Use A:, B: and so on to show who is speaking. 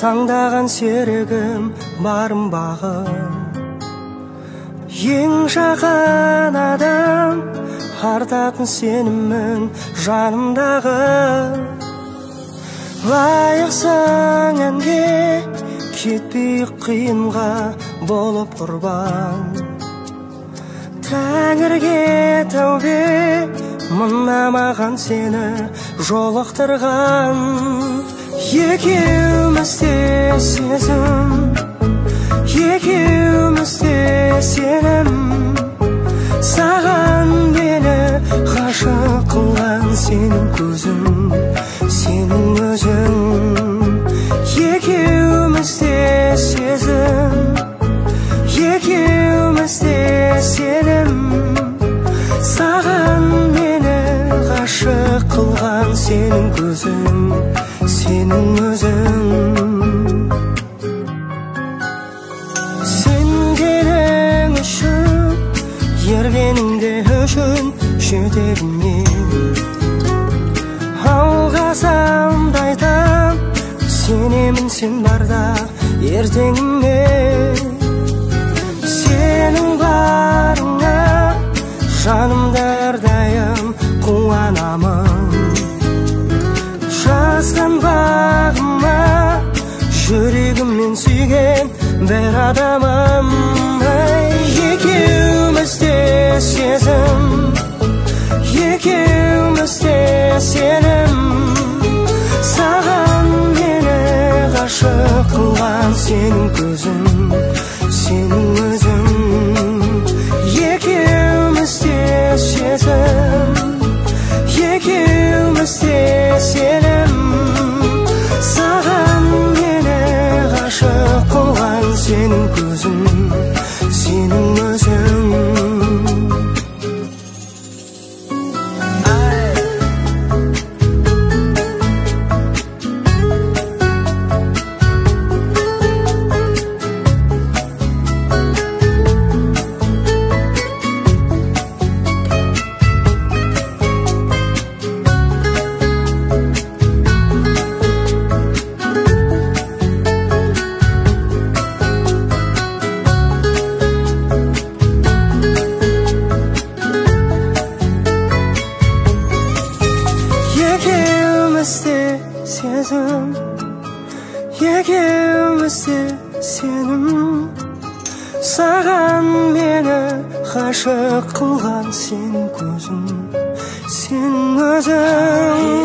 A: саңдаған серігім барым бағым ең жақын адам артатын сенімің жанымдағы лайықсың әнге кетпей қиынға болып құрбан тәңірге тәубе мына маған сені жолықтырған екеумізде сезім екеумізде сенім саған мені ғашық қылған сенің көзің сенің өзің екеумізде сезім екеумізде сенім саған мені ғашық қылған сенің көзің сенің өзің сенгенің үшін ергеніңде үшін жетегіңнен алғасам да айтам сенемін сен барда ертеңіме сенің барыңа жанымда әрдайым қуанамын жазған бағыма жүрегіммен сүйген бір адамым екеумізде сезім екеумізде сенім саған мені ғашық қылған сенің көзің сенің өзің екеумізде сезім екеумізде сенім саған мені ғашық қылған сенің көзің сенің өзің екеумізде сезім екеумізде сенім саған мені ғашық қылған сенің көзің сенің өзің